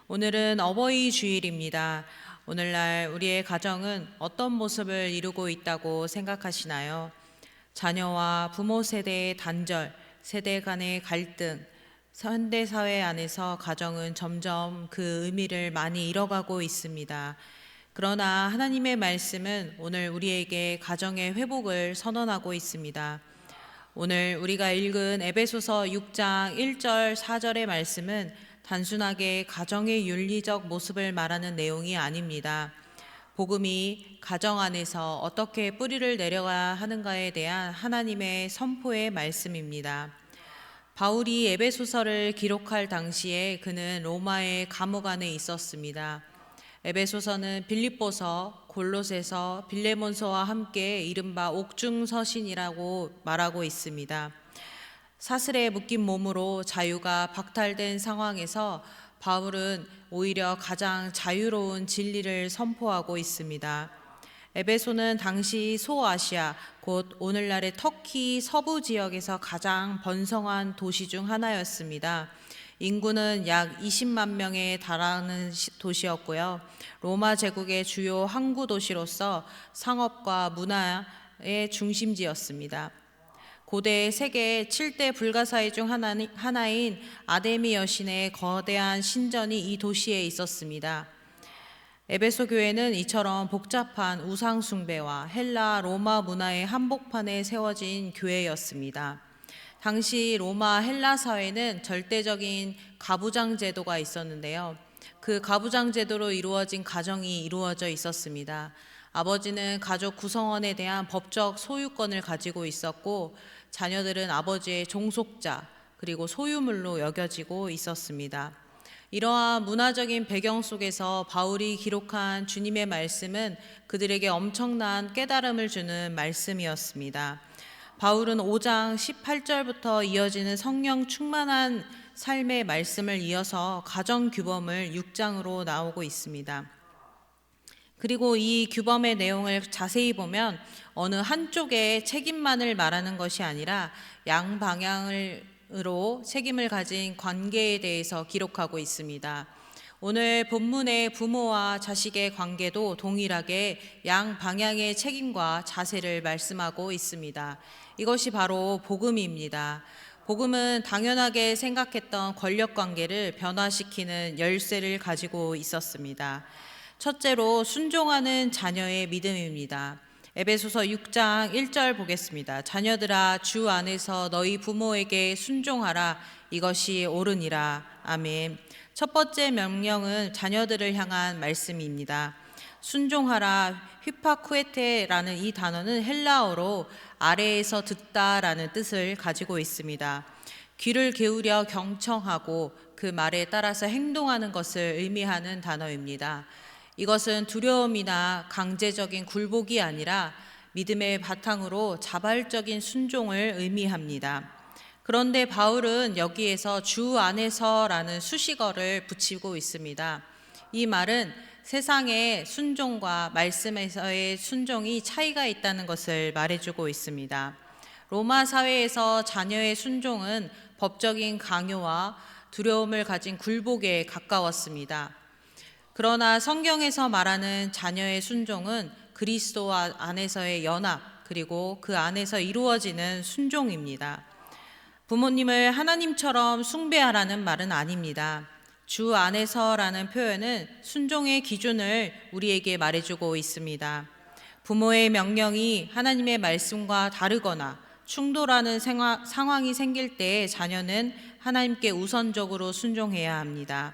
오늘은 어버이 주일입니다. 오늘날 우리의 가정은 어떤 모습을 이루고 있다고 생각하시나요? 자녀와 부모 세대의 단절, 세대 간의 갈등, 현대 사회 안에서 가정은 점점 그 의미를 많이 잃어가고 있습니다. 그러나 하나님의 말씀은 오늘 우리에게 가정의 회복을 선언하고 있습니다. 오늘 우리가 읽은 에베소서 6장 1절 4절의 말씀은 단순하게 가정의 윤리적 모습을 말하는 내용이 아닙니다. 복음이 가정 안에서 어떻게 뿌리를 내려가야 하는가에 대한 하나님의 선포의 말씀입니다. 바울이 에베소서를 기록할 당시에 그는 로마의 감옥 안에 있었습니다. 에베소서는 빌립보서, 골로새서, 빌레몬서와 함께 이른바 옥중서신이라고 말하고 있습니다. 사슬에 묶인 몸으로 자유가 박탈된 상황에서 바울은 오히려 가장 자유로운 진리를 선포하고 있습니다. 에베소는 당시 소아시아, 곧 오늘날의 터키 서부 지역에서 가장 번성한 도시 중 하나였습니다. 인구는 약 20만 명에 달하는 도시였고요. 로마 제국의 주요 항구 도시로서 상업과 문화의 중심지였습니다. 고대 세계 7대 불가사의 중 하나인 아데미 여신의 거대한 신전이 이 도시에 있었습니다. 에베소 교회는 이처럼 복잡한 우상 숭배와 헬라 로마 문화의 한복판에 세워진 교회였습니다. 당시 로마 헬라 사회는 절대적인 가부장 제도가 있었는데요. 그 가부장 제도로 이루어진 가정이 이루어져 있었습니다. 아버지는 가족 구성원에 대한 법적 소유권을 가지고 있었고 자녀들은 아버지의 종속자 그리고 소유물로 여겨지고 있었습니다. 이러한 문화적인 배경 속에서 바울이 기록한 주님의 말씀은 그들에게 엄청난 깨달음을 주는 말씀이었습니다. 바울은 5장 18절부터 이어지는 성령 충만한 삶의 말씀을 이어서 가정 규범을 6장으로 나오고 있습니다. 그리고 이 규범의 내용을 자세히 보면 어느 한쪽의 책임만을 말하는 것이 아니라 양방향으로 책임을 가진 관계에 대해서 기록하고 있습니다. 오늘 본문의 부모와 자식의 관계도 동일하게 양방향의 책임과 자세를 말씀하고 있습니다. 이것이 바로 복음입니다. 복음은 당연하게 생각했던 권력 관계를 변화시키는 열쇠를 가지고 있었습니다. 첫째로 순종하는 자녀의 믿음입니다. 에베소서 6장 1절 보겠습니다. 자녀들아 주 안에서 너희 부모에게 순종하라. 이것이 옳으니라. 아멘. 첫 번째 명령은 자녀들을 향한 말씀입니다. 순종하라, 휘파쿠에테라는 이 단어는 헬라어로 아래에서 듣다라는 뜻을 가지고 있습니다. 귀를 기울여 경청하고 그 말에 따라서 행동하는 것을 의미하는 단어입니다. 이것은 두려움이나 강제적인 굴복이 아니라 믿음의 바탕으로 자발적인 순종을 의미합니다. 그런데 바울은 여기에서 주 안에서라는 수식어를 붙이고 있습니다. 이 말은 세상의 순종과 말씀에서의 순종이 차이가 있다는 것을 말해주고 있습니다. 로마 사회에서 자녀의 순종은 법적인 강요와 두려움을 가진 굴복에 가까웠습니다. 그러나 성경에서 말하는 자녀의 순종은 그리스도 안에서의 연합 그리고 그 안에서 이루어지는 순종입니다. 부모님을 하나님처럼 숭배하라는 말은 아닙니다. 주 안에서라는 표현은 순종의 기준을 우리에게 말해주고 있습니다. 부모의 명령이 하나님의 말씀과 다르거나 충돌하는 상황이 생길 때 자녀는 하나님께 우선적으로 순종해야 합니다.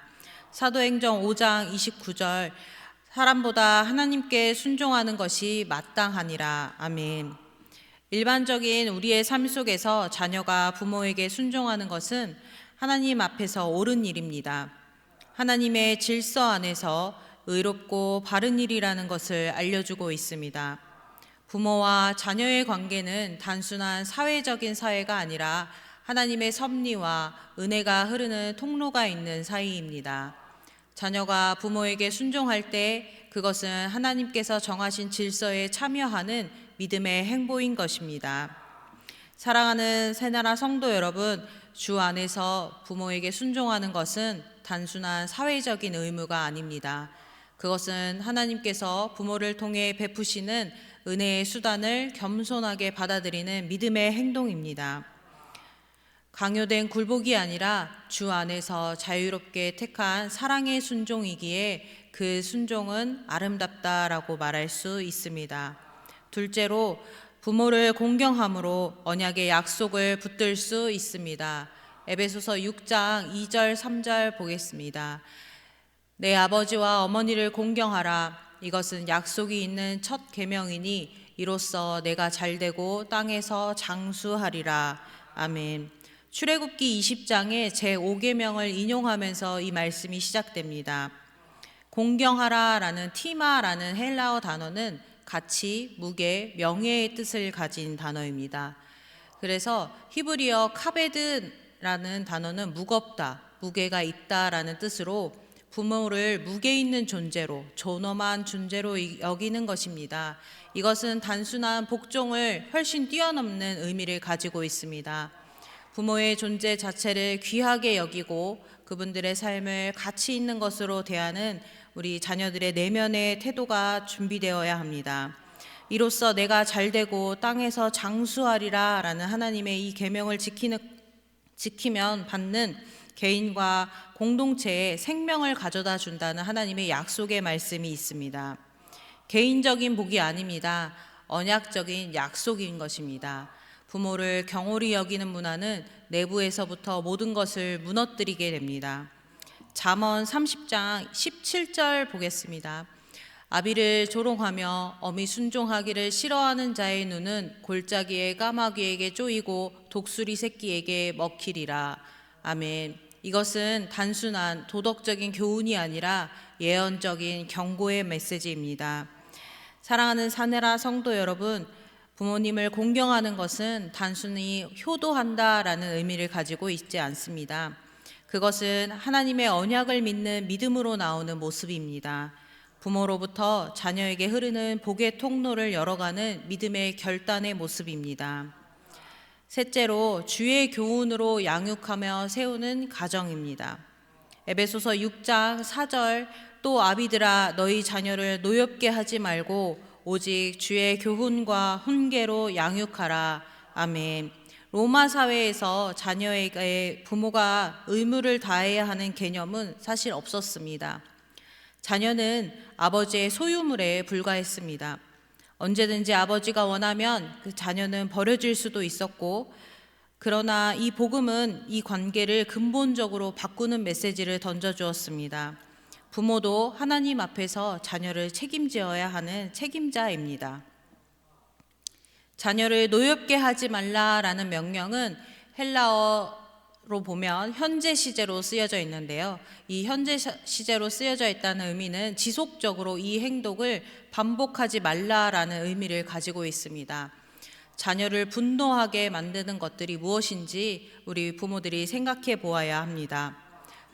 사도행전 5장 29절 사람보다 하나님께 순종하는 것이 마땅하니라. 아멘. 일반적인 우리의 삶 속에서 자녀가 부모에게 순종하는 것은 하나님 앞에서 옳은 일입니다. 하나님의 질서 안에서 의롭고 바른 일이라는 것을 알려주고 있습니다. 부모와 자녀의 관계는 단순한 사회적인 사회가 아니라 하나님의 섭리와 은혜가 흐르는 통로가 있는 사이입니다. 자녀가 부모에게 순종할 때 그것은 하나님께서 정하신 질서에 참여하는 믿음의 행보인 것입니다. 사랑하는 새나라 성도 여러분, 주 안에서 부모에게 순종하는 것은 단순한 사회적인 의무가 아닙니다. 그것은 하나님께서 부모를 통해 베푸시는 은혜의 수단을 겸손하게 받아들이는 믿음의 행동입니다. 강요된 굴복이 아니라 주 안에서 자유롭게 택한 사랑의 순종이기에 그 순종은 아름답다라고 말할 수 있습니다. 둘째로 부모를 공경함으로 언약의 약속을 붙들 수 있습니다. 에베소서 6장 2절 3절 보겠습니다. 내 아버지와 어머니를 공경하라. 이것은 약속이 있는 첫 계명이니 이로써 내가 잘되고 땅에서 장수하리라. 아멘. 출애굽기 20장의 제5계명을 인용하면서 이 말씀이 시작됩니다. 공경하라라는 티마라는 헬라어 단어는 가치, 무게, 명예의 뜻을 가진 단어입니다. 그래서 히브리어 카베드라는 단어는 무겁다, 무게가 있다라는 뜻으로 부모를 무게 있는 존재로, 존엄한 존재로 여기는 것입니다. 이것은 단순한 복종을 훨씬 뛰어넘는 의미를 가지고 있습니다. 부모의 존재 자체를 귀하게 여기고 그분들의 삶을 가치 있는 것으로 대하는 우리 자녀들의 내면의 태도가 준비되어야 합니다. 이로써 내가 잘되고 땅에서 장수하리라 라는 하나님의 이 계명을 지키면 받는 개인과 공동체에 생명을 가져다 준다는 하나님의 약속의 말씀이 있습니다. 개인적인 복이 아닙니다. 언약적인 약속인 것입니다. 부모를 경홀히 여기는 문화는 내부에서부터 모든 것을 무너뜨리게 됩니다. 잠언 30장 17절 보겠습니다. 아비를 조롱하며 어미 순종하기를 싫어하는 자의 눈은 골짜기의 까마귀에게 쪼이고 독수리 새끼에게 먹히리라. 아멘. 이것은 단순한 도덕적인 교훈이 아니라 예언적인 경고의 메시지입니다. 사랑하는 사내라 성도 여러분, 부모님을 공경하는 것은 단순히 효도한다라는 의미를 가지고 있지 않습니다. 그것은 하나님의 언약을 믿는 믿음으로 나오는 모습입니다. 부모로부터 자녀에게 흐르는 복의 통로를 열어가는 믿음의 결단의 모습입니다. 셋째로 주의 교훈으로 양육하며 세우는 가정입니다. 에베소서 6장 4절 또 아비들아 너희 자녀를 노엽게 하지 말고 오직 주의 교훈과 훈계로 양육하라. 아멘. 로마 사회에서 자녀에게 부모가 의무를 다해야 하는 개념은 사실 없었습니다. 자녀는 아버지의 소유물에 불과했습니다. 언제든지 아버지가 원하면 그 자녀는 버려질 수도 있었고, 그러나 이 복음은 이 관계를 근본적으로 바꾸는 메시지를 던져주었습니다. 부모도 하나님 앞에서 자녀를 책임져야 하는 책임자입니다. 자녀를 노엽게 하지 말라라는 명령은 헬라어로 보면 현재 시제로 쓰여져 있는데요. 이 현재 시제로 쓰여져 있다는 의미는 지속적으로 이 행동을 반복하지 말라라는 의미를 가지고 있습니다. 자녀를 분노하게 만드는 것들이 무엇인지 우리 부모들이 생각해 보아야 합니다.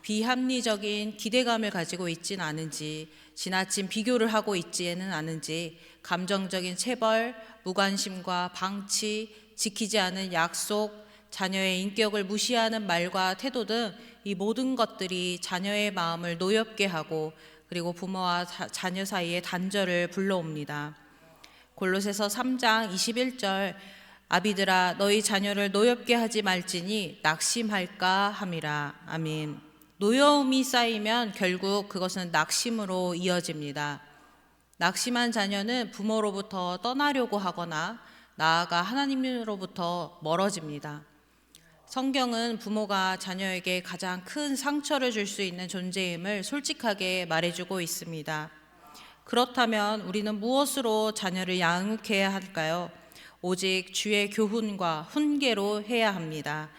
비합리적인 기대감을 가지고 있진 않은지, 지나친 비교를 하고 있지는 않은지, 감정적인 체벌, 무관심과 방치, 지키지 않은 약속, 자녀의 인격을 무시하는 말과 태도 등 이 모든 것들이 자녀의 마음을 노엽게 하고 그리고 부모와 자녀 사이의 단절을 불러옵니다. 골로새서 3장 21절 아비들아 너희 자녀를 노엽게 하지 말지니 낙심할까 함이라. 아멘. 노여움이 쌓이면 결국 그것은 낙심으로 이어집니다. 낙심한 자녀는 부모로부터 떠나려고 하거나 나아가 하나님으로부터 멀어집니다. 성경은 부모가 자녀에게 가장 큰 상처를 줄 수 있는 존재임을 솔직하게 말해주고 있습니다. 그렇다면 우리는 무엇으로 자녀를 양육해야 할까요? 오직 주의 교훈과 훈계로 해야 합니다.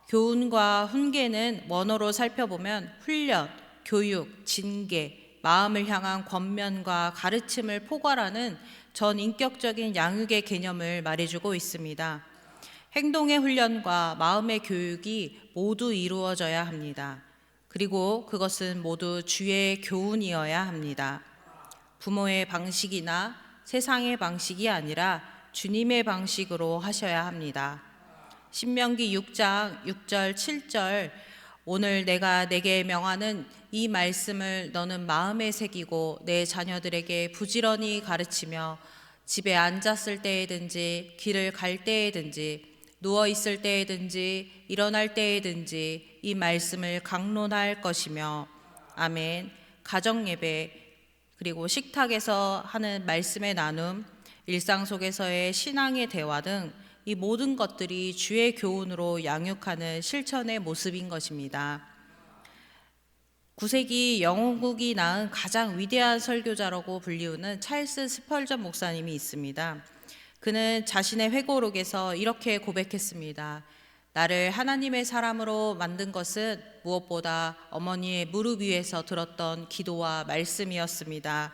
교훈과 훈계는 원어로 살펴보면 훈련, 교육, 징계, 마음을 향한 권면과 가르침을 포괄하는 전 인격적인 양육의 개념을 말해주고 있습니다. 행동의 훈련과 마음의 교육이 모두 이루어져야 합니다. 그리고 그것은 모두 주의 교훈이어야 합니다. 부모의 방식이나 세상의 방식이 아니라 주님의 방식으로 하셔야 합니다. 신명기 6장 6절 7절 오늘 내가 내게 명하는 이 말씀을 너는 마음에 새기고 내 자녀들에게 부지런히 가르치며 집에 앉았을 때에든지 길을 갈 때에든지 누워 있을 때에든지 일어날 때에든지 이 말씀을 강론할 것이며. 아멘. 가정 예배 그리고 식탁에서 하는 말씀의 나눔, 일상 속에서의 신앙의 대화 등 이 모든 것들이 주의 교훈으로 양육하는 실천의 모습인 것입니다. 9세기 영국이 낳은 가장 위대한 설교자라고 불리우는 찰스 스펄전 목사님이 있습니다. 그는 자신의 회고록에서 이렇게 고백했습니다. 나를 하나님의 사람으로 만든 것은 무엇보다 어머니의 무릎 위에서 들었던 기도와 말씀이었습니다.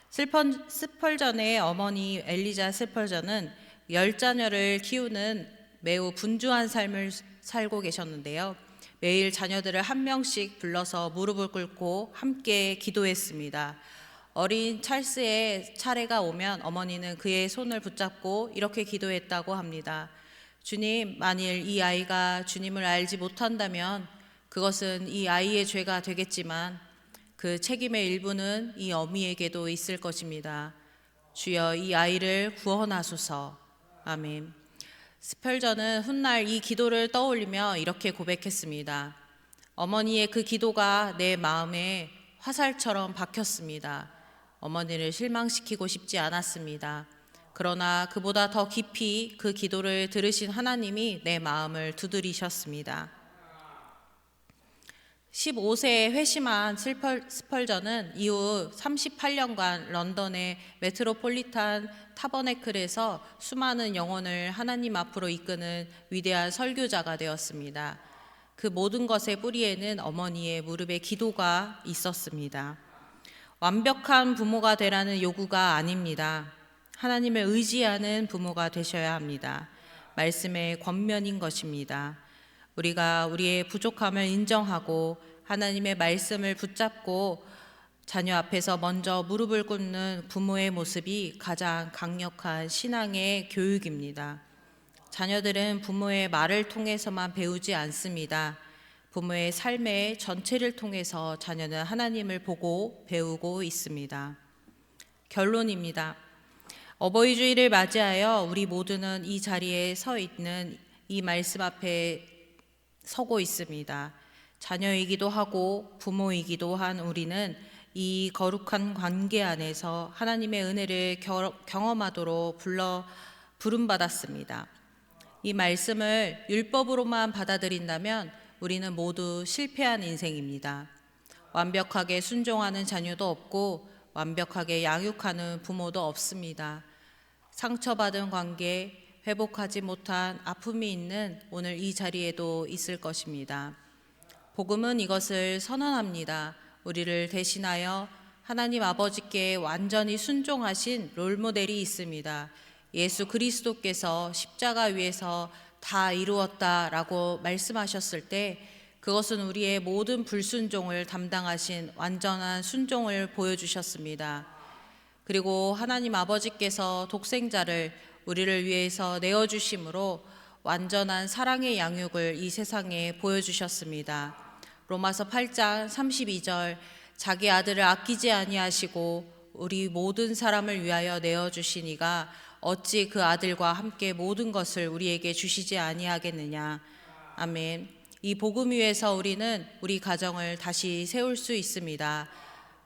스펄전의 어머니 엘리자 스펄전은 10자녀를 키우는 매우 분주한 삶을 살고 계셨는데요. 매일 자녀들을 한 명씩 불러서 무릎을 꿇고 함께 기도했습니다. 어린 찰스의 차례가 오면 어머니는 그의 손을 붙잡고 이렇게 기도했다고 합니다. 주님, 만일 이 아이가 주님을 알지 못한다면 그것은 이 아이의 죄가 되겠지만 그 책임의 일부는 이 어미에게도 있을 것입니다. 주여, 이 아이를 구원하소서. 아멘. 스펄전은 훗날 이 기도를 떠올리며 이렇게 고백했습니다. 어머니의 그 기도가 내 마음에 화살처럼 박혔습니다. 어머니를 실망시키고 싶지 않았습니다. 그러나 그보다 더 깊이 그 기도를 들으신 하나님이 내 마음을 두드리셨습니다. 15세에 회심한 스펄전은 이후 38년간 런던의 메트로폴리탄 타버네클에서 수많은 영혼을 하나님 앞으로 이끄는 위대한 설교자가 되었습니다. 그 모든 것의 뿌리에는 어머니의 무릎에 기도가 있었습니다. 완벽한 부모가 되라는 요구가 아닙니다. 하나님을 의지하는 부모가 되셔야 합니다. 말씀의 권면인 것입니다. 우리가 우리의 부족함을 인정하고 하나님의 말씀을 붙잡고 자녀 앞에서 먼저 무릎을 꿇는 부모의 모습이 가장 강력한 신앙의 교육입니다. 자녀들은 부모의 말을 통해서만 배우지 않습니다. 부모의 삶의 전체를 통해서 자녀는 하나님을 보고 배우고 있습니다. 결론입니다. 어버이주일을 맞이하여 우리 모두는 이 자리에 서 있는 이 말씀 앞에 서고 있습니다. 자녀이기도 하고 부모이기도 한 우리는 이 거룩한 관계 안에서 하나님의 은혜를 경험하도록 부름받았습니다. 이 말씀을 율법으로만 받아들인다면 우리는 모두 실패한 인생입니다. 완벽하게 순종하는 자녀도 없고 완벽하게 양육하는 부모도 없습니다. 상처받은 관계, 회복하지 못한 아픔이 있는 오늘 이 자리에도 있을 것입니다. 복음은 이것을 선언합니다. 우리를 대신하여 하나님 아버지께 완전히 순종하신 롤모델이 있습니다. 예수 그리스도께서 십자가 위에서 다 이루었다라고 말씀하셨을 때 그것은 우리의 모든 불순종을 담당하신 완전한 순종을 보여주셨습니다. 그리고 하나님 아버지께서 독생자를 우리를 위해서 내어주심으로 완전한 사랑의 양육을 이 세상에 보여주셨습니다. 로마서 8장 32절 자기 아들을 아끼지 아니하시고 우리 모든 사람을 위하여 내어주신 이가 어찌 그 아들과 함께 모든 것을 우리에게 주시지 아니하겠느냐. 아멘. 이 복음 위에서 우리는 우리 가정을 다시 세울 수 있습니다.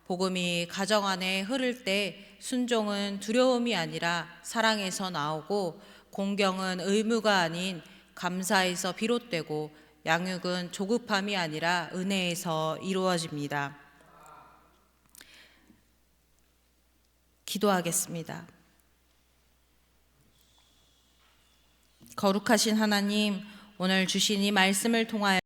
복음이 가정 안에 흐를 때 순종은 두려움이 아니라 사랑에서 나오고 공경은 의무가 아닌 감사에서 비롯되고 양육은 조급함이 아니라 은혜에서 이루어집니다. 기도하겠습니다. 거룩하신 하나님, 오늘 주신 이 말씀을 통하여